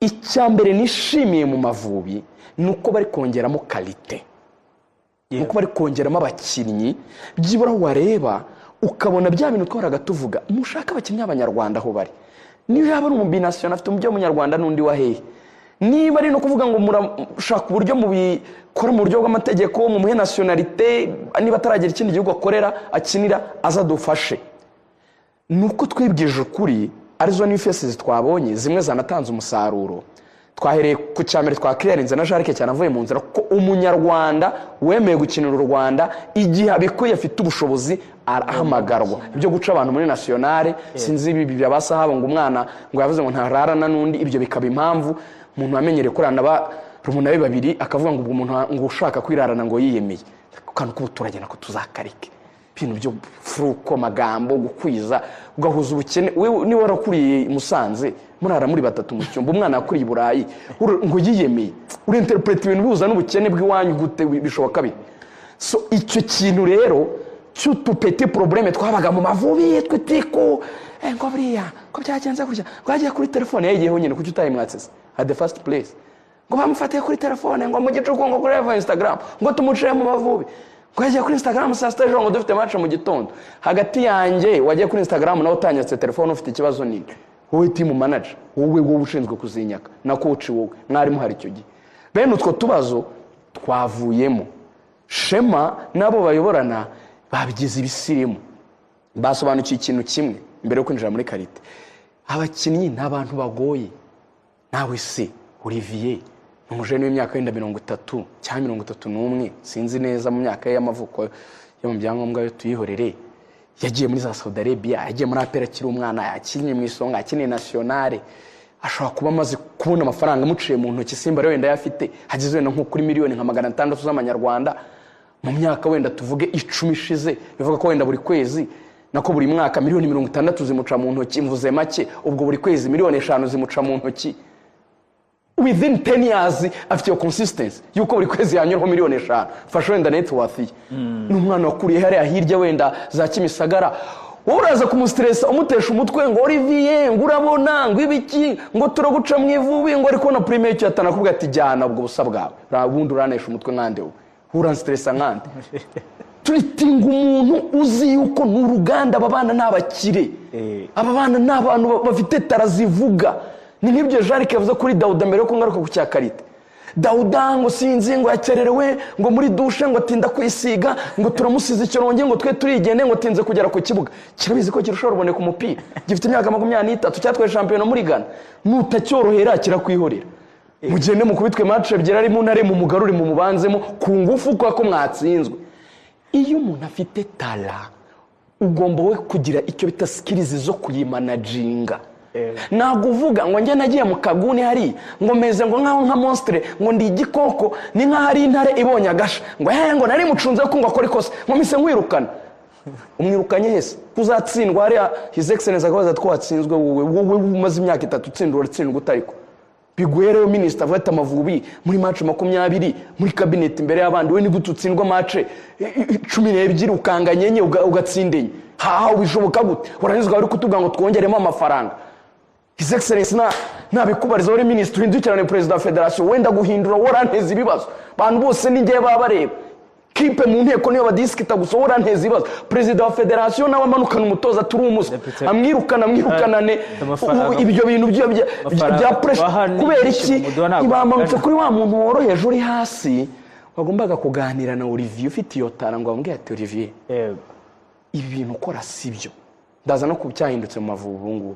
icyambere nishimiye mu Mavubi nuko bari kongeramo qualité nuko bari kongeramo abakinnyi byibura wareba ukabona bya bintu twahoraga tuvuga mushaka abakinnyi abanyarwanda aho bari niyo yaba ari umubinational afite umujyi w'umunyarwanda n'undi wa hehe niba ari no kuvuga ngo murashaka uburyo mu bikora mu buryo bw'amategeko mu muhe nationalité niba ataragira ikindi gihugu akorera akinira azadufashe nuko twibwije ukuri arizo new faces twabonye zimwe zanatanze umusaruro twahereye ku cyambere twa clearinze na Jarike cyane avuye mu nzira ko umunyarwanda wemeye gukinira u Rwanda igihe abikuye afite ubushobozi arahamagarwa ibyo guca abantu muri nationale sinzi ibi byabasahaba ngo umwana ngo yavuze ngo ntararana n'undi ibyo bikaba impamvu umuntu amenyereye kurana ba rumuna babiri akavuga ngo umuntu ngo ushaka kwirarana ngo yiyemeye kandi ko turagena ko tuzakarike ibintu byo fruko magambo gukwiza ugahuza ubukene ni warakuriye Musanze murara muri batatu mu cyumba umwana yakuriye Burayi ngo yiyemeye uri interpret ibintu buza n'ubukene bw'iwanyu gute bishoboka bi so icyo kintu rero cy'utupete problème twabaga mu Mavubi twitiko ngo buriya ko byagenze kurya twagiye kuri telefone yegeyeho nyine kuki utayimwatsese at the first place ngo bamufatiye kuri telefone ngo mu gicuku ngo kuri Instagram ngo tumuciye mu Mavubi kwagiye kuri Instagram saa sita ngo dufite match mu gitondo hagati yanjye wagiye kuri Instagram nawe utanyatse telefone ufite ikibazo nini wowe team manager wowe ushinzwe kuzinyaka na coach wowe mwari muhari icyo gihe bene utwo tubazo twavuyemo Shema nabo bayoborana babigize ibisirimu basobanukiye ikintu kimwe mbere yo kwinjira muri karite abakinnyi n'abantu bagoye nawe se Olivier umujene w'imyaka y'inda 30 cyangwa 31 sinzi neza mu myaka y'amavuko yo mu byangombwa yo tuyihorere yagiye muri za Saudi Arabia yagiye muri apera kiri umwana yakinnye mu isonga akinye nationale ashobora kuba amaze kubona amafaranga muciye mu ntoki Simba rero wenda yafite hagize wenda nko kuri miliyoni nka 600 z'amanyarwanda mu myaka wenda tuvuge 10 ishize bivuga ko wenda buri kwezi nako buri mwaka miliyoni 60 zimuca mu ntoki mvuze make ubwo buri kwezi miliyoni 5 zimuca mu ntoki within 10 years afite consistency yuko buri kwezi yanyuraho miliyoni 5 fasho wenda net worth n'umwana wakuriye hari ahirya wenda za Kimisagara wowe uraza kumustressa umutesha umutwe ngo Olivier ngo urabona ngo ibiki ngo turaguca mu Ivubi ngo ariko na premier cyo atanakubwa ati jyana ubwo busa bwawe rabundi uranesha umutwe nkande wowe uranstressa nkande turitinga umuntu uzi yuko n'uruganda ababana n'abakire ababana n'abantu bafite tarazivuga ni nk'ibyo Jarike yavuze kuri Dauda mbere yo kungaruka ku cyakarite Dauda ngo sinzi ngo yakererewe ngo muri dushe ngo tinda kwisiga ngo turamusize icyoronge ngo twe turigende ngo tinze kugera ku kibuga kirabizi ko kirushobora kuboneka umupira gifite imyaka 23 cyatwaye champion muri Ghana nutacyorohera kirakwihorera mugende mu kubitwe match ebyiri ari mu ntare mu mugarure mu mubanzemo ku ngufu ko mwatsinzwe iyo umuntu afite tala ugomba we kugira icyo bita skills zo kuyimanaginga ntabwo uvuga ngo njye nagiye mu kaguni hari ngo meze ngo nka monstre ngo ndi igikoko ni nka hari intare ibonye agasha ngo nari mucunze ko ngo akora ikosa ngo mise nkwirukana umwirukanye hese kuzatsindwa hari his excellence akabaza twatsinzwe wowe umaze imyaka 3 utsindura utsindwa utariko biguhereyo minister avata Amavubi muri match 20 muri cabinet imbere y'abandi we ni gututsindwa match 12 ukanganyenye ugatsindenye haha bishoboka gute uranizwa bari kutubwa ngo twongeremo amafaranga his excellence nabikubariza uri minister hindukirane president wa federation wenda guhindura waranteza ibibazo bantu bose ningiye babareba kipe mu nteko niyo badiskita gusohora nteza ibibazo president wa federation nawe amanukana umutoza turi umusa amwirukanane ibyo bintu bya pressure kubera iki ibamanutse kuri wa muntu woroheje uri hasi wagombaga kuganira na Olivier ufite iyo tara ngo ambwiye ati Olivier ibi bintu ukora sibyo ndaza no kubyahindutse mu Mavubi ngo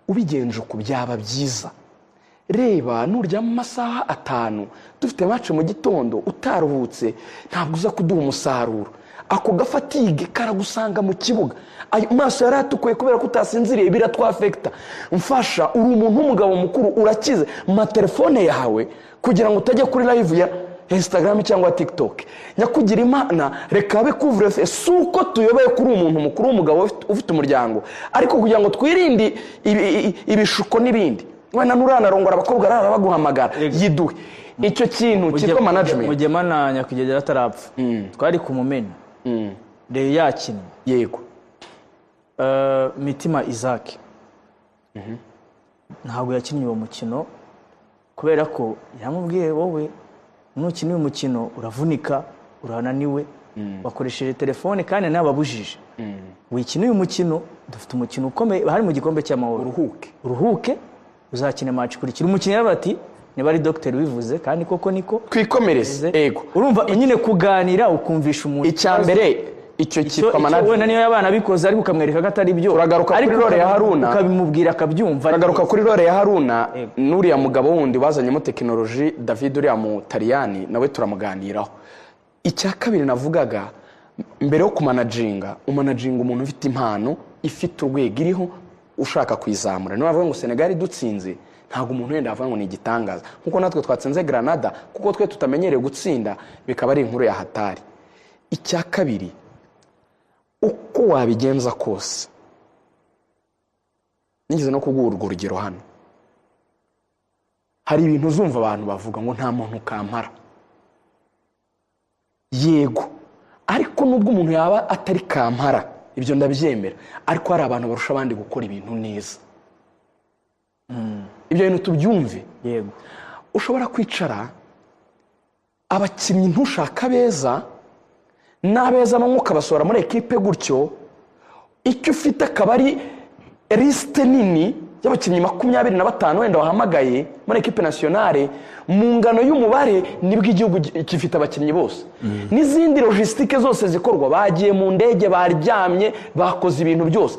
ubigenje uko byaba byiza reba nurya mu masaha 5 dufite match mu gitondo utaruhutse ntabwo uza kuduha umusaruro ako gafatigue karagusanga mu kibuga ayo maso yaratukuye kubera ko utasinziriye biratwafecta mfasha uri umuntu w'umugabo mukuru urakize ma telefone yawe kugira ngo utajye kuri live ya Instagram cyangwa TikTok nyakugira imana reka be couvre suko tuyobeye kuri umuntu mukuru w'umugabo ufite umuryango ariko kugira ngo twirinde ibishuko n'ibindi wana nuranarongora abakobwa rara baguhamagara yiduhe icyo kintu cyitwa management mugemana nyakugegera atarapfa twari ku Mumena rero yakina yego Mitima Isaac ntabwo yakinnye uwo mukino kubera ko yamubwiye wowe nukina uyu mukino uravunika urananiwe wakoresheje telefone kandi nababujije wikina uyu mukino dufite umukino ukomeye hari mu gikombe cy'amahoro uruhuke uzakina match kurikira umukinnyi bati niba ari docteur bivuze kandi koko niko twikomereze ego urumva nyine kuganira ukumvisha umuntu icyambere icyo cyitwa management wenda niyo abana bikoze ariko ukamwereka ko atari byo uragaruka kuri Rore ya Haruna ukabimubwira akabyumva uragaruka kuri Rore ya Haruna nuriya mugabo wundi wazanyemo technology David uriya mu Taliyani nawe turamuganiraho icya kabiri navugaga mbere yo kumanaginga umuntu ufite impano ifite urwego iriho ushaka kwizamura niyo bavuga ngo Senegal idutsinze ntago umuntu wenda avuga ngo ni igitangaza nkuko natwe twatsinze Granada kuko twe tutamenyereye gutsinda bikaba ari inkuru ya hatari icya kabiri uko wabigenza kose nigeze no kuguha urwo rugero hano hari ibintu uzumva abantu bavuga ngo nta muntu kampara yego ariko nubwo umuntu yaba atari kampara ibyo ndabyemera ariko hari abantu barusha abandi gukora ibintu neza ibyo bintu tubyumve yego ushobora kwicara abakinnyi ntushaka beza n'abeza bamwe ukabasora muri ekipe gutyo icyo ufite akaba ari liste nini y'abakinnyi 25 wenda wahamagaye muri ekipe nationale mu ngano y'umubare nibwo igihugu gifite abakinnyi bose n'izindi logistique zose zikorwa bagiye mu ndege baryamye bakoze ibintu byose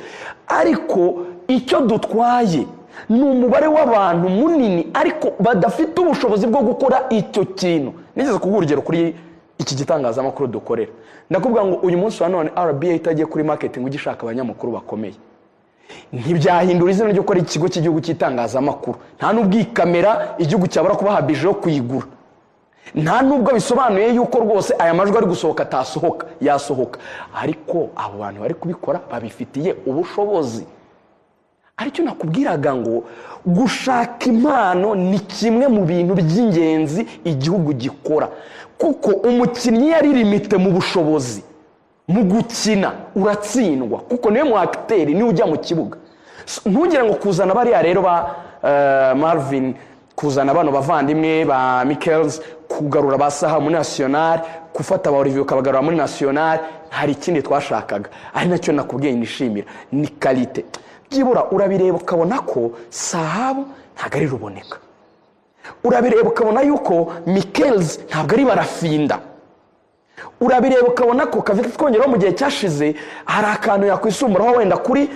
ariko icyo dutwaye ni umubare w'abantu munini ariko badafite ubushobozi bwo gukora icyo kintu nigeze kuguha urugero kuri iki gitangazamakuru dukorera ndakubwira ngo uyu munsi wa none RBA itagiye kuri marketing ugishaka abanyamakuru bakomeye ntibyahindura izina ryo gukora ikigo cy'igihugu cy'itangazamakuru nta nubwo ikamera igihugu cyabura kubaha bije yo kuyigura nta nubwo bisobanuye yuko rwose aya majwi ari gusohoka atasohoka yasohoka ariko abo bantu bari kubikora babifitiye ubushobozi aricyo nakubwiraga ngo gushaka impano ni kimwe mu bintu by'ingenzi igihugu gikora kuko umukinnyi yari limite mu bushobozi mu gukina uratsindwa kuko niwe mu acteur ni ujya mu kibuga ntugire ngo kuzana bariya rero ba Marvin kuzana bano bavandimwe ba Michaels kugarura basaha muri national gufata ba Olivier kabagarura muri national hari ikindi twashakaga ari nacyo nakubwiye nishimira ni qualité byibura urabireba ukabona ko sahabu ntago ari ruboneka urabireba ukabona yuko Michaels ntabwo ari barafinda urabireba ukabona ko kavite twongeraho mu gihe cyashize hari akantu yakwisumuraho wenda kuri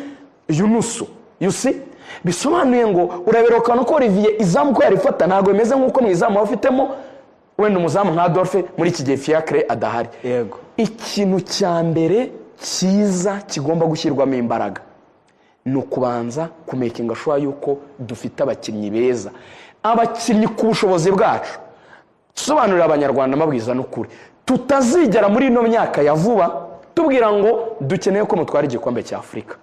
Yunusu yusi bisobanuye ngo urabireba ukabona ko Olivier izamu ko yarifata ntabwo bimeze nk'uko mu izamu bafitemo wenda umuzamu nka Adolphe muri iki gihe Fiacre adahari yego ikintu cya mbere cyiza kigomba gushyirwamo imbaraga ni ukubanza kumekinga shuwa yuko dufite abakinnyi beza abakinnyi ku bushobozi bwacu sobanurira abanyarwanda mabwiza n'ukuri tutazigera muri ino myaka ya vuba tubwira ngo dukeneye ko mutwara igikombe cya Afrika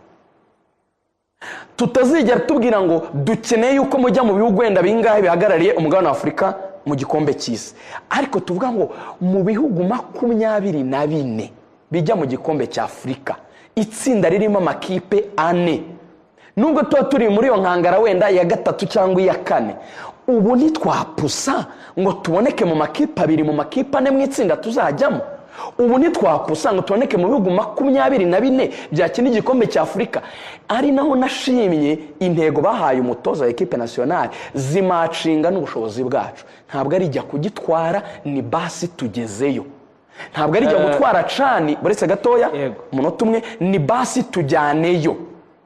tutazigera tubwira ngo dukeneye yuko mujya mu bihugu wenda bingahe bihagarariye umugabane wa Afrika mu gikombe cy'isi ariko tuvuga ngo mu bihugu 24 bijya mu gikombe cya Afrika itsinda ririmo amakipe 4 nubwo tuba turi muri yo nkangara wenda ya 3 cyangwa ya 4 ubu ntitwapusa ngo tuboneke mu makipe 2 mu makipe 4 mu itsinda tuzajyamo ubu ntitwapusa ngo tuboneke mu bihugu 24 byakina igikombe cya Afrika ari naho nashimye intego bahaye umutoza wa equipe nationale zimacinga n'ubushobozi bwacu ntabwo ari jya kugitwara ni basi tugezeyo ntabwo ari jya gutwara cani buretse gatoya umunota umwe ni basi tujyaneyo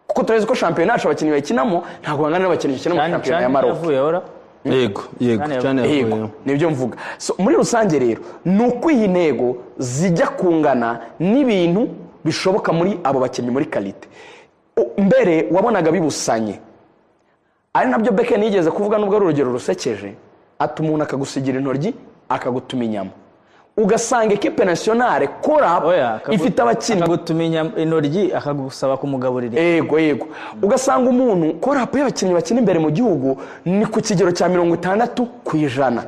kuko turezi ko shampiyona yacu abakinnyi bakinamo ntabwo bangana n'abakinnyi bakina mu shampiyona ya Maroc yego cyane nibyo mvuga so muri rusange rero nuko iyi ntego zijya kungana n'ibintu bishoboka muri abo bakinnyi muri qualité mbere wabonaga bibusanye ari nabyo Beke nigeze kuvuga nubwo ari urugero rusekeje ati umuntu akagusigira intoryi akagutuma inyama ugasanga equipe nationale kora ifite abakinnyi akagutumenya intoryi akagusaba kumugaburira yego ugasanga umuntu kora y'abakinnyi bakina imbere mu gihugu ni ku kigero cya 60%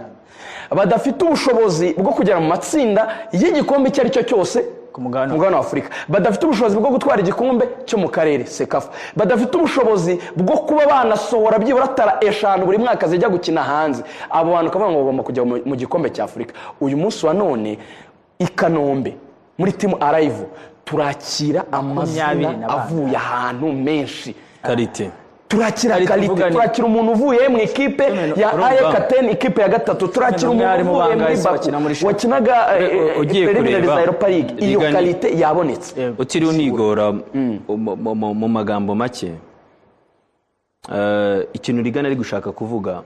badafite ubushobozi bwo kugera mu matsinda y'igikombe icyo ari cyo cyose ku mugabane wa Afurika, badafite ubushobozi bwo gutwara igikombe cyo mu karere Sekafa, badafite ubushobozi bwo kuba banasohora byibura tara 5 buri mwaka zijya gukina hanze. Abo bantu kavuga ngo bagomba kujya mu gikombe cya Afurika. Uyu munsi wa none i Kanombe muri Team Arrive turakira amazina avuye ahantu menshi. Karite Turakira kalite, turakira umuntu uvuye mu ikipe ya AEK10, ikipe ya gatatu, turakira umuntu uvuye muri Baku wakinaga preliminary za Europa League. Iyo kalite yabonetse. Utiri unigora mu magambo make, ikintu Rigana ari gushaka kuvuga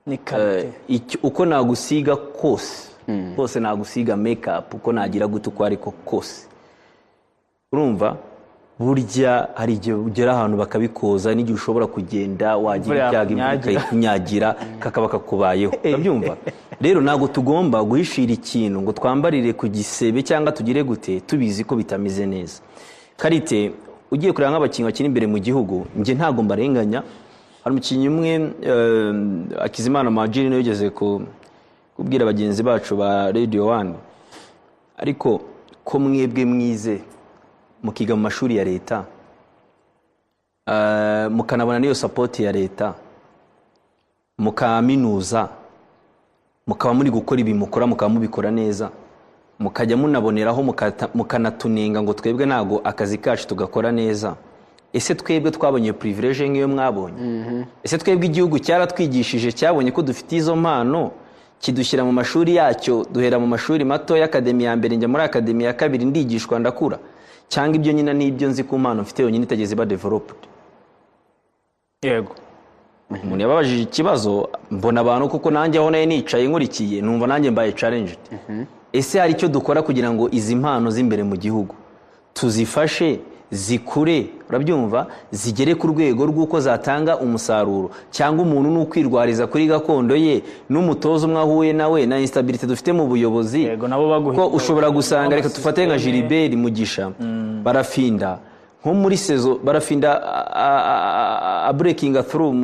ni kalite. Uko nagusiga kose nagusiga makeup, uko nagira gute uko ariko kose, urumva burya hari igihe ugera ahantu bakabikoza, n'igihe ushobora kugenda wagira ibyaga imvura ikunyagira kakaba kakubayeho, urabyumva. Rero ntago tugomba guhishira ikintu ngo twambarire ku gisebe cyangwa tugire gute tubizi ko bitameze neza. Karite ugiye kureba nk'abakinnyi bakina imbere mu gihugu, nge ntago mbarenganya. Hari umukinnyi umwe Akizimana Majini nawe yigeze kubwira bagenzi bacu ba Radio 1, ariko ko mwebwe mwize mukiga mu mashuri ya leta, mukanabona niyo support ya leta, mukaminuza, mukaba muri gukora ibi mukora, mukaba mubikora neza, mukajya munaboneraho mukanatunenga ngo twebwe nago akazi kacu tugakora neza. Ese twebwe twabonye privilege nk'iyo mwabonye? Ese twebwe igihugu cyaratwigishije, cyabonye ko dufite izo mpano, kidushyira mu mashuri yacyo, duhera mu mashuri mato ya academy ya mbere njya muri academy ya kabiri ndigishwa ndakura? Cyangwa ibyo nyina n'ibyo nzi ku mpano mfite yonyine itageze ba developed? Yego, umuntu yababajije ikibazo, mbona abantu kuko nanjye aho naye nicaye nkurikiye numva nanjye mbaye challenged. Ese hari icyo dukora kugira ngo izi mpano z'imbere mu gihugu tuzifashe zikure, urabyumva, zigere ku rwego rw'uko zatanga umusaruro? Cyangwa umuntu n'ukwirwariza kuri gakondo ye, n'umutozo umwe ahuye nawe na instability dufite mu buyobozi? Yego, nabo baguhita ko ushobora gusanga, reka tufate nka Gilbert Mugisha, barafinda nko muri sezo, barafinda a breaking through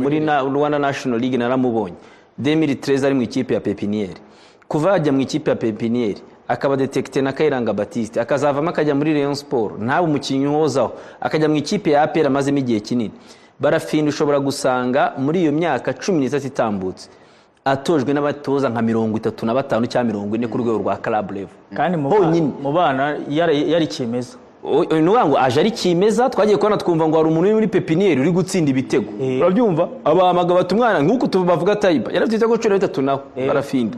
muri Rwanda National League, naramubonye 2013 ari mu ikipe ya Pepiniere. Kuva ajya mu ikipe ya Pepiniere akaba detecté na Kayiranga Baptiste, akazavamo akajya muri Rayon Sport, ntabe umukinnyi uhozaho, akajya mu ikipe ya APR amazemo igihe kinini. Barafinda ushobora gusanga muri iyo myaka 13 itambutse atojwe n'abatoza nka 35 cyangwa 40 ku rwego rwa club level. Kandi mu bana yari kimeza. Nuwango aje ari kimeza, twagiye kubona twumva ngo hari umuntu muri Pepiniere uri gutsinda ibitego, urabyumva. Abamaga batumwana nk'uko tubavuga Taiba yarafite ibitego 13 naho Barafinda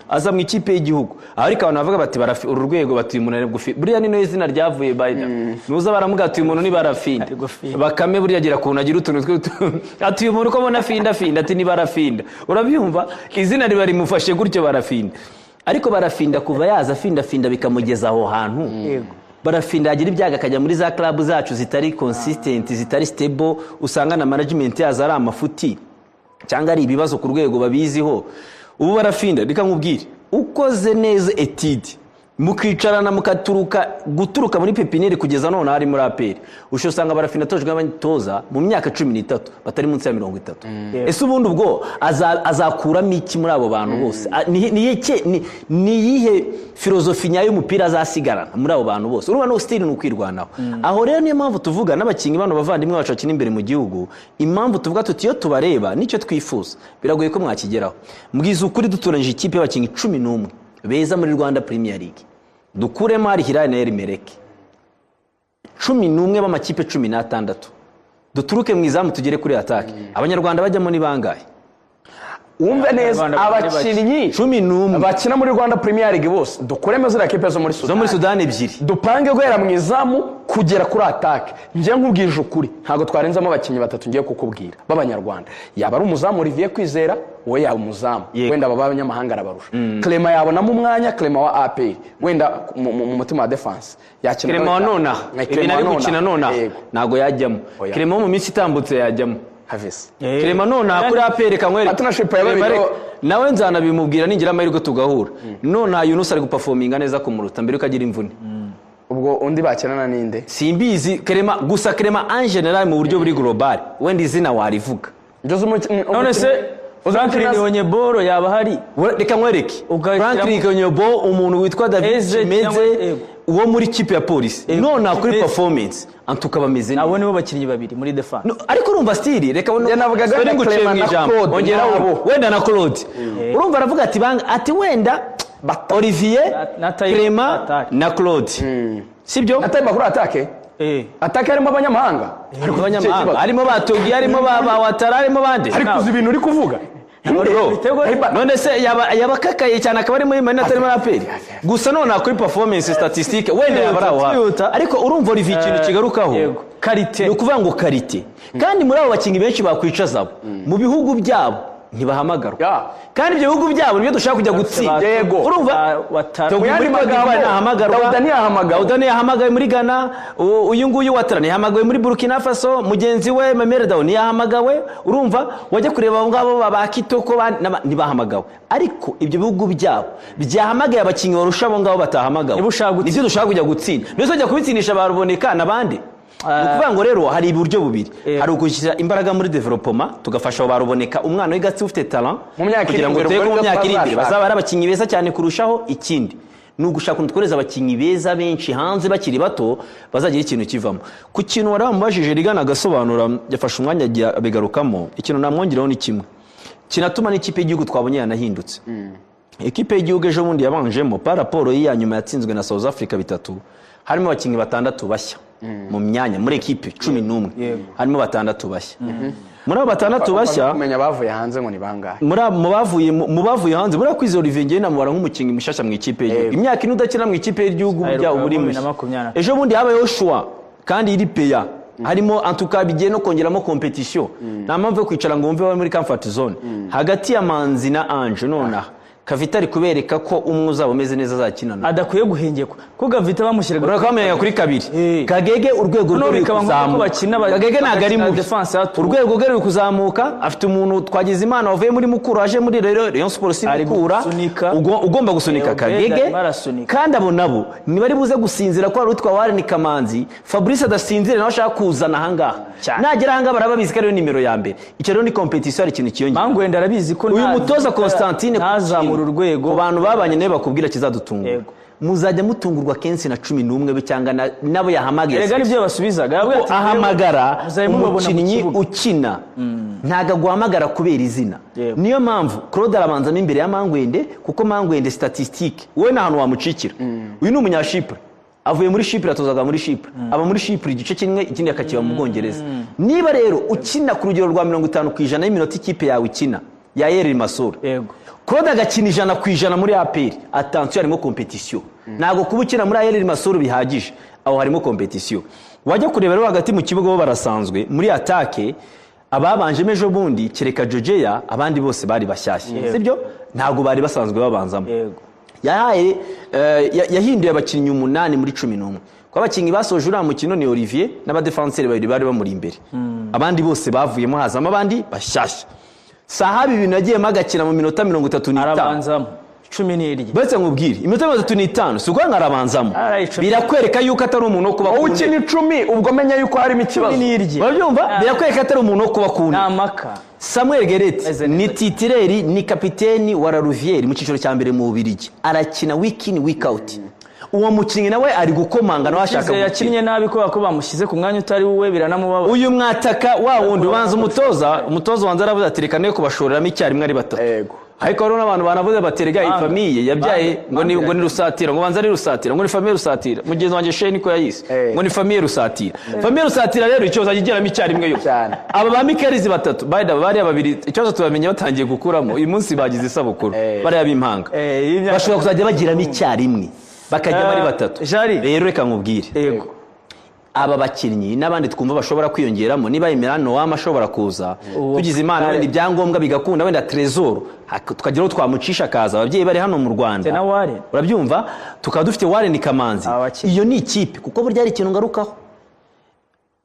aza mu ikipe y'igihugu. Ariko abantu bavuga bati uru rwego batuye umuntu gufi, buriya ni izina ryavuye bayida, nuza baramuga ati umuntu ni Barafinda. Bakame buriya agira kuntu agira utuntu ati umuntu ko bona finda ati ni Barafinda, urabyumva. Izina riba rimufashe gutyo Barafinda. Ariko Barafinda kuva yaza finda bikamugeza aho hantu, Barafinda agira ibyaga akajya muri za club zacu zitari consistent, zitari stable, usanga na management yaza ari amafuti cyangwa ari ibibazo ku rwego babiziho. Ubu Barafinda reka nkubwire, ukoze neza etide mukicarana guturuka muri Pepiniere kugeza none hari muri APR, usanga Barafinda tojwe n'abatoza mu myaka 13 batari munsi ya 30. Ese ubundi ubwo azakuramo iki muri abo bantu bose? Ni yihe filozofi nyayo y'umupira azasigarana muri abo bantu bose? Urumva no style n'ukwirwanaho. Aho rero niyo mpamvu tuvuga n'abakinyi bano bavandimwe bacu bakina imbere mu gihugu, impamvu tuvuga tuti iyo tubareba nicyo twifuza biragoye ko mwakigeraho. Mbwiza ukuri duturanyije ikipe y'abakinyi 11 beza muri Rwanda Premier League, dukuremo ari Hilal na Elmerek 11 b'amakipe 16, duturuke mu izamu tugere kuri attack. Abanyarwanda bajyamo ni bangahe? Umve neza, abakinnyi 11 bakina muri Rwanda Premier League bose dukuremo zira kipe zo muri Sudan ebyiri, dupange guhera mu izamu kugera kuri attack. Ngiye nkubwije ukuri, ntago twarenzamo abakinnyi batatu ngiye kukubwira b'abanyarwanda. Yaba ari umuzamu Olivier Kwizera, we yaba umuzamu wenda baba abanyamahanga arabarusha. Clement yabonamo umwanya, Clement wa APR wenda mu mutima wa defense yakina. Clement wa nona ibintu ari gukina nona ntago yajyamo. Clement mu minsi itambutse yajyamo Havesi. Clement nona kuri APR kanywere partnership y'ababiri nawe nzana bimubwira ningira amahirwe tugahura. Nona Yunus ari guperforminga neza kumuruta mbere ukagira imvune. Ubwo undi bakenana ninde simbizi. Clement gusa Clement en general mu buryo buri global wenda izina warivuga. None se Franklin Onyeboro yaba hari reka nkwereke Ugashyiramo- Franklin Onyebo umuntu witwa David Eze Chimeze cyangwa- uwo muri kipe ya polisi none kuri Chimeze. performance antuka bameze neza abo nibo bakinnyi babiri muri defense No, ariko urumva stili reka Njye navugaga Sorry na nguciye Clement mu na ijambo. Claude, Ongeraho nabo. wenda na Claude urumva aravuga ati ati wenda Olivier na Taïba Clement attaque. na Claude sibyo atari kuri atake atake harimo abanyamahanga abanyamahanga harimo batogi harimo ba Watara harimo bande ariko uzi ibintu uri kuvuga none se yabakakaye cyane akaba ari muri Manchester atari muri APR gusa none kuri performance statistique wenda yabaraho ariko urumva Olivier ikintu kigarukaho karite ni ukuvuga ngo karite kandi muri abo bakinnyi benshi bakwicaza mu bihugu byabo ntibahamagarwa kandi ibyo bihugu byabo nibyo dushaka kujya gutsinda yego urumva muri Dauda ntiyahamagawe muri Ghana uyu nguyu Watara ntiyahamagawe muri Burkina Faso mugenzi we Mamere Dawo ntiyahamagawe urumva wajya kureba abo ngabo ba Kitoko ntibahamagawe ariko ibyo bihugu byabo byahamagaye abakinnyi barusha abo ngabo batahamagawe nibyo dushaka kujya gutsinda nizo jya kubitsindisha baruboneka nabandi ukuvuga ngo rero hari uburyo bubiri hari ugushyira imbaraga muri development tugafasha baruboneka umwana w'igatsi ufite talent kugira ngo tege mu myaka iri imbere bazaba ari abakinnyi beza cyane kurushaho ikindi ni ugushaka twereza abakinnyi beza benshi hanze bakiri bato bazagira ikintu kivamo ku kintu waramubajije rigana agasobanura yafashe umwanya abigarukamo ikintu namwongeraho ni kimwe kinatuma n'ikipe y'igihugu twabonye yanahindutse ikipe y'igihugu ejo bundi yabanjemo par rapport ya nyuma yatsinzwe na South Africa 3 harimo abakinnyi 6 bashya mu myanya muri ekipe 11 harimo 6 bashya muri abo 6 bashya kumenya bavuye hanze ngo ni bangahe mu bavuye hanze muri akwize Olivier Ngene namubara nk'umukinnyi mushasha mu ikipe y'igihugu imyaka ine udakina mu ikipe y'igihugu bya uburimo ejo bundi habayeho choix kandi iri peya harimo antuka bigiye no kongeramo competition nta mpamvu yo kwicara ngo wumve muri comfort zone hagati ya Manzi na Ange nonaha Kavita ari kubereka ko umwe uzaba umeze neza azakinana adakwiye guhengekwa ko Kavita bamushyiraga urakamenya kuri kabiri Kagege urwego ruri kuzamuka Kagege ntago ari mu urwego rwe ruri kuzamuka afite umuntu twagize imana wavuye muri Mukuru aje muri Rayon Sports Mukura ugomba gusunika Kagege kandi abo nabo ni bari buze gusinzira ko ari utwa Warren Kamanzi Fabrice adasinzire nawe ashaka kuzana ahangaha nagera ahangaha barababizi ko ari nimero ya mbere icyo rero ni competition ari ikintu kiyongera Mangwenda arabizi ko uyu mutoza Constantine ntazamura urwego abantu babanye nawe bakubwira kizadutunga muzajya mutungurwa kenshi na 11 be cyangwa nabo yahamagaye erega nibyo basubizaga ahamagara umukinnyi ukina ntaga guhamagara kubera izina niyo mpamvu Claude arabanza imbere ya Mangwende kuko Mangwende statistique we na hano wamucikira uyu ni umunyashipre avuye muri Chypre atozaga muri Chypre aba muri Chypre igice kimwe ikindi akakiba mu Bwongereza niba rero ukina ku rugero rwa 50% y'iminota ikipe yawe ikina ya Yerry Masoro yego Claude agakina 100% muri APR attention harimo competition nago kuba ukina muri Yerry Masoro bihagije aho harimo competition wajya kureba rero hagati mu kibuga bo barasanzwe muri attaque ababanje mejo bundi kereka Jojeya abandi bose bari bashyashye sibyo ntago bari basanzwe babanzamo yahinduye abakinnyi 8 muri 11 kwa abakinnyi basoje uriya mukino ni Olivier n'abadefenseur babiri bari bamuri imbere abandi bose bavuyemo hazamo abandi bashyashya Sahabi ibintu yagiyemo agakina mu minota 35 arabanzamo 11 betse nkubwire iminota 35 suko ngarabanzamo birakwereka yuko atari umuntu wo kuba kundi ukina 10 ubwo menya yuko harimo ikibazo urabyumva birakwereka atari umuntu wo kuba kundi namaka Samuel Gereti ni titireri ni kapiteni wa La Rouvière mu cyiciro cya mbere mu Bubiligi arakina week in week out uwo mukinnyi nawe ari gukomanga nawe ashaka yakinnye nabi ko bamushyize ku mwanya utari wowe biranamubaba uyu mwataka wa wundi ubanza umutoza wanze aravuze ati reka ne kubashoreramo icyarimwe ari batatu yego ariko rero n'abantu banavuze baterega ifamiye yabyaye ngo ni rusatira ngo banza ari rusatira ngo ni famille rusatira mugenzi wanjye Sheni ko yayise ngo ni famille rusatira famille rusatira rero icyoza kigeramo icyarimwe yo aba ba Mikelizi batatu bari babiri icyoza tubamenye batangiye gukuramo uyu munsi bagize isabukuru bari abimpanga bashobora kuzajya bagiramo icyarimwe bakajya bari batatu rero reka nkubwire yego aba bakinnyi n'abandi twumva bashobora kwiyongeramo niba Emirano wama ashobora kuza tugize imana wenda ibyangombwa bigakunda wenda Trezor tukagira aho twamucisha kaza ababyeyi bari hano mu Rwanda urabyumva tukaba dufite Warren Kamanzi iyo ni ikipe kuko burya ari ikintu ngarukaho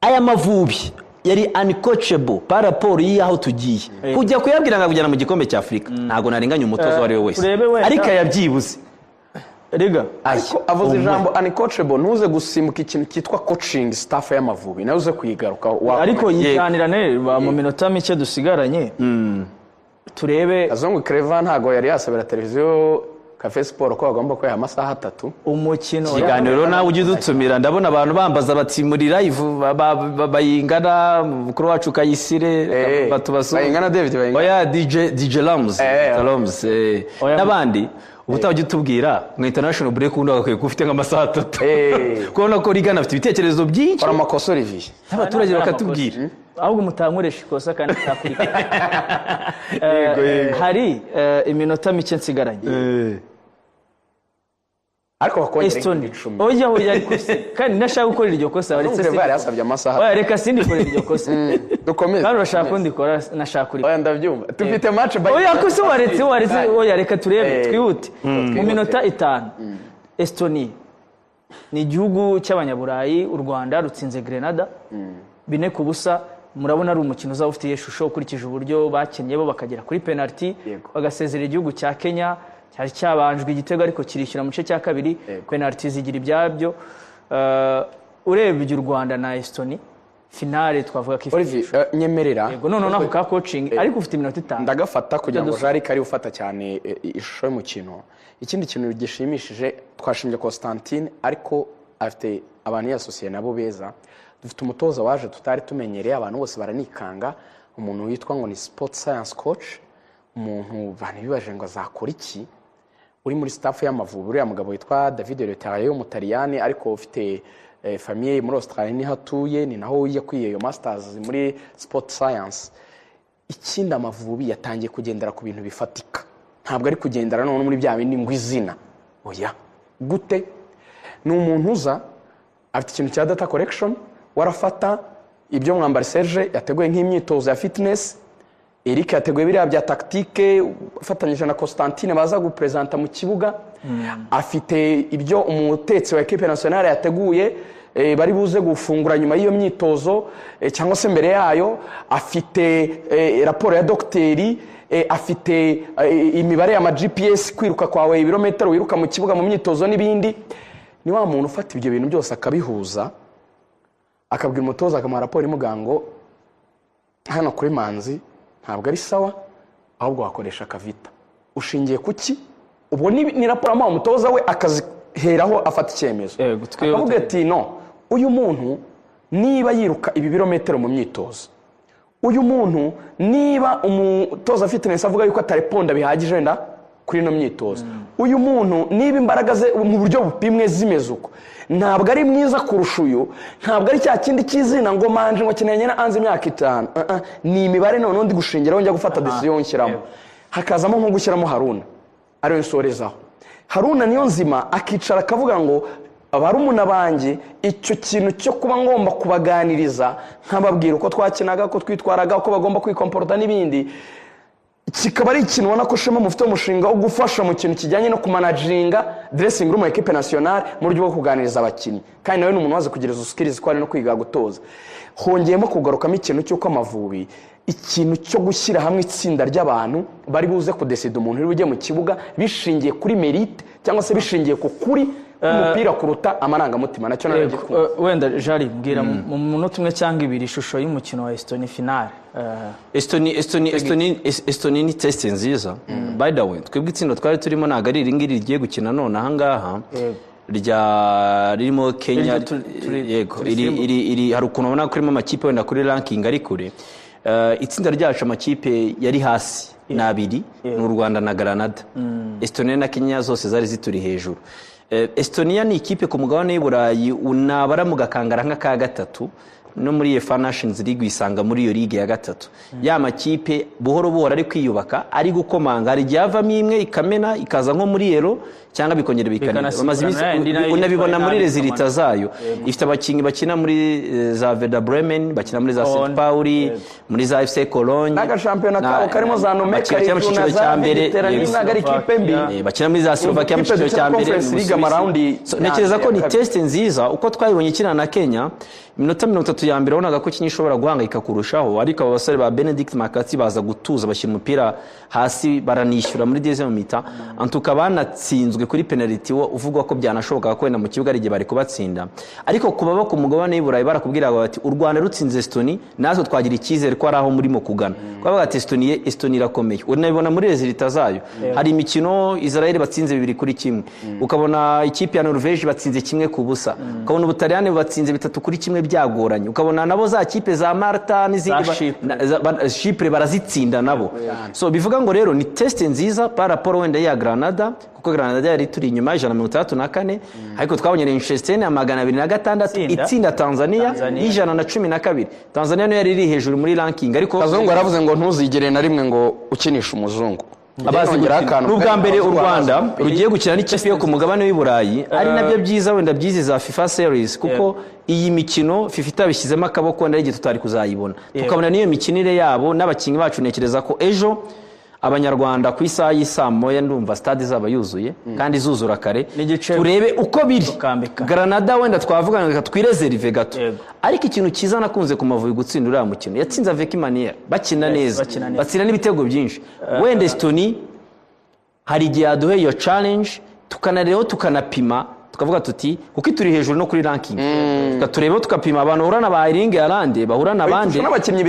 aya Mavubi yari uncoachable par rapport y'aho tugiye kujya kuyabwira ngakujyana mu gikombe cya Afrika ntago narenganya umutozo wari we wese ariko yabyibuze Riga avuze ijambo uncoachable ntuze gusimbuka ikintu cyitwa coaching staff y'Amavubi nawe uze kuyigaruka ariko yitanira ne mu minota mike dusigaranye turebe Kazungu Claver ntago yari yasabira televiziyo Cafe Sport ko bagomba kwiha amasaha 3 umukino ikiganiro nawe ujye udutumira ndabona abantu bambaza bati muri live bayingana mukuru wacu Kayisire batubasuye bayingana David bayingana oya DJ Lams n'abandi ubutaha ujye utubwira mu international break undi agakwiye kufite nk'amasaha 3 kubona ko rigana afite ibitekerezo byinshi kora amakosa Olivier n'abaturage bakatubwira ahubwo mutankoresha ikosa kandi ntakurikira hari iminota mike nsigaranye ariko bakongera Estonia 10 oya ariko kandi ndashaka gukora iryo kosa Kazungu Claver yasabye amasaha oya reka sindikora iryo kosa dukomeze kandi urashaka ko ndikora nashaka kuri oya ndabyumva tufite match oya ko se waretse oya reka turebe twihute mu minota 5 Estonia ni igihugu cy'abanyaburayi u Rwanda rutsinze Grenada 4-0 murabona ari umukino uzaba ufite ishusho ukurikije uburyo bakinnye bo bakagera kuri penalty bagasezera igihugu cya Kenya cyari cyabanjwe igitego ariko kirishyura mu gice cya kabiri penalty zigira ibyabyo urebye u Rwanda na Estonia finale twavuga ko Olivier nyemerera yego none ka coaching ariko ufite iminota 5 ndagafata kugira ngo Jari kari ufata cyane ishusho y'umukino ikindi kintu gishimishije twashimye Constantine ariko afite abantu yasosiye nabo beza dufite umutoza waje tutari tumenyereye abantu bose baranikanga umuntu witwa ngo ni sport science coach umuntu bana bibaje ngo azakora iki uri muri staff y'Amavubi uriya mugabo witwa David Letare y'Umutaliyani ariko ufite famille muri Australia ni hatuye ni naho yakwiye yo masters muri sport science ikindi Amavubi yatangiye kugendera ku bintu bifatika ntabwo ari kugendera none muri bya bindi ngwizina oya gute ni umuntu uza afite ikintu cya data collection warafata ibyo mwambari Serge yateguye nk'imyitozo ya fitness Eric yateguye biriya bya tactique afatanyije na Constantine baza gupresenta mu kibuga afite ibyo umutetsi wa equipe nationale yateguye bari buze gufungura nyuma y'iyo myitozo cyangwa se mbere yayo afite raporo ya docteri afite imibare ya GPS kwiruka kwawe ibirometero wiruka mu kibuga mu myitozo n'ibindi ni wa muntu ufata ibyo bintu byose akabihuza akabwira umutoza akamara raporo imugango hano kuri Manzi ntabwo ari sawa ahubwo wakoresha akavita ushingiye kuki ubwo ni raporo ama umutoza we akaziheraho afata icyemezo akavuga ati no uyu muntu niba yiruka ibi birometero mu myitozo uyu muntu niba umutoza fitness avuga yuko atareponda bihagije wenda kuri no myitozo uyu muntu niba imbaraga ze mu buryo bupimwe zimeze uko ntabwo ari mwiza kurusha uyu ntabwo ari cya kindi kizina ngo manje ngo kinenye na anze imyaka 5 ni imibare none undi gushingiraho njya gufata decision nshyiramo hakazamo nko gushyiramo Haruna ariwe nsorezaho Haruna niyo nzima akicara akavuga ngo abarumuna banjye icyo kintu cyo kuba ngomba kubaganiriza nkababwira uko twakinaga ko twitwaraga uko bagomba kwikomporta n'ibindi kikaba ari ikintu ubona ko shema mufite umushinga wo gufasha mu kintu kijyanye no kumanaginga dressing room ya equipe nationale mu buryo bwo kuganiriza abakinnyi kandi nawe ni umuntu waze kugereza skills kwari no kwiga gutoza hongeyemo kugarukamo ikintu cy'uko Amavubi ikintu cyo gushyira hamwe itsinda ry'abantu bari buze kudesida umuntu uri bujye mu kibuga bishingiye kuri mérite cyangwa se bishingiye ku kuri umupira kuruta amarangamutima nacyo naragikunda wenda Jari mbwira mu munota umwe cyangwa ibiri ishusho y'umukino wa Estonia finale Estonia ni test nziza by the way twebwe itsinda twari turimo ntago ari iringiri rigiye gukina none ahangaha ririmo Kenya yego iri hari ukuntu ubona ko irimo amakipe wenda kuri ranking ari kure itsinda ryacu amakipe yari hasi n'abiri n'u Rwanda na Granada Estonia na Kenya zose zari zituri hejuru Estonia ni ikipe ku mugabane w'Iburayi unabara mu gakangara nk'aka gatatu no muri UEFA Nations League isanga muri iyo ligue ya gatatu ya makipe buhoro buhoro ari kwiyubaka ari gukomanga ari ryavamo imwe ikamena ikaza nko muri Euro cyangwa bikongera bikanira unabibona muri resulta zayo ifite abakinyi bakina muri za Werder Bremen bakina muri za St Pauli muri za FC Cologne naga champion karimo za Nomeka bakina mu cyiciro cya mbere naga ikipe mbi bakina muri za Slovakia mu cyiciro cya mbere Liga maraundi ntekereza ko ni test nziza uko twayibonye kina na Kenya iminota 30 itatu ya mbere wabonaga ko Kenya ishobora guhangayika kurushaho, ariko abo basore ba Benedict Makati baza gutuza bashyira umupira hasi baranishyura muri deuxième mi-temps. Antuka banatsinzwe kuri penalty uvugwa ko byanashoboka ko wenda mu kibuga rige bari kubatsinda. Ariko kubaba ku mugabane w'Iburayi barakubwiraga bati u Rwanda rutsinze Estonie natwe twagira icyizere ko ari aho muri mo kugana. Kwabaga ati Estonie irakomeye. Unabibona muri resultat zayo. Hari imikino Israel batsinze 2-1. Ukabona ikipe ya Norvège batsinze 1-0. Ukabona Ubutaliyani batsinze 3-1 byagoranye. Ukabona nabo za kipe za Malta n'izindi Chypre barazitsinda nabo. So bivuga ngo rero ni test nziza par rapport wenda ya Granada, kuko Granada yari turi inyuma 134, ariko twabonye Manchester ya 206 itsinda Tanzania 112. Tanzania no yari iri hejuru muri ranking, ariko Kazungu aravuze ngo ntuzigere na rimwe ngo ukinisha umuzungu. N'ubwa mbere u Rwanda rugiye gukina n'ikipe yo ku mugabane w'Iburayi, ari nabyo byiza wenda byizi za FIFA series, kuko iyi mikino FIFA itabishyizemo akaboko wenda igihe tutari kuzayibona. Tukabona niyo mikinire yabo n'abakinyi bacu, nekereza ko ejo Abanyarwanda ku isaha y'isamo ndumva stade zaba yuzuye kandi zuzura kare, turebe uko biri. Granada wenda twavuga ngo twireserve gato, ariko ikintu kiza nakunze ku Mavubi gutsinda uriya mukino yatsinze avec manière, bakina neza, batsira n'ibitego byinshi. Wenda Estonie hari igihe yaduhe iyo challenge, tukanareho tukanapima, tukavuga tuti kuko turi hejuru no kuri ranking, tukatureba tukapima abantu urana ba Erling Haaland bahura nabandi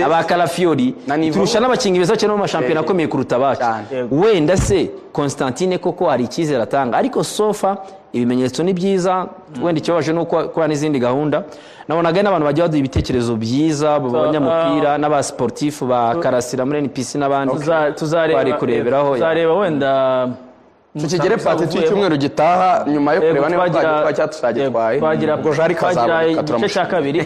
aba Calafiori, turusha n'abakinyi beza cyane mu mashampiyona akomeye kuruta bacu. Wenda se Constantine koko hari icyizere atanga, ariko sofa ibimenyetso ni byiza. Wenda ikibaje nuko kwa n'izindi gahunda nabonaga n'abantu bajya baduha ibitekerezo byiza, abanyamupira n'aba sportif ba Karasira muri NPC n'abandi tuzareba wenda tukigere pati cy'umweru gitaha nyuma yo kureba niba twagiye ubwo jari kazabuka turamushaka cya kabiri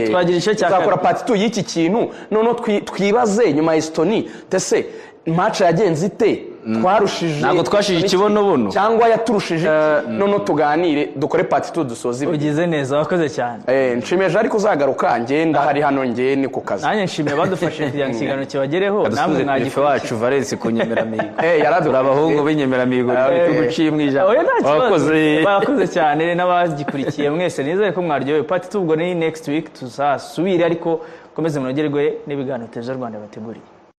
twagira igice cya kabiri tuzakora pati y'iki kintu noneho twibaze nyuma ya Estonie tese match yagenze ite, twarushije ntabwo twashije ikibonobono cyangwa yaturushije noneho tuganire dukore pati dusoze. Ugize neza, wakoze cyane. Nshimiye jari kuzagaruka ngenda hari hano ngiye ni ku kazi. Nanjye nshimiye badufashe kugira ngo ikiganiro kibagereho, namwe mwagife wacu Valence kunyemera-mihigo. Yaradura abahungu b'inyemera-mihigo tuguciye mu ijambo. Bakoze cyane n'abagikurikiye mwese, nizere ko mwaryohewe. Pati ubwo ni next week tuzasubire, ariko komeze munogerwe n'ibiganiro Televiziyo Rwanda bateguriye.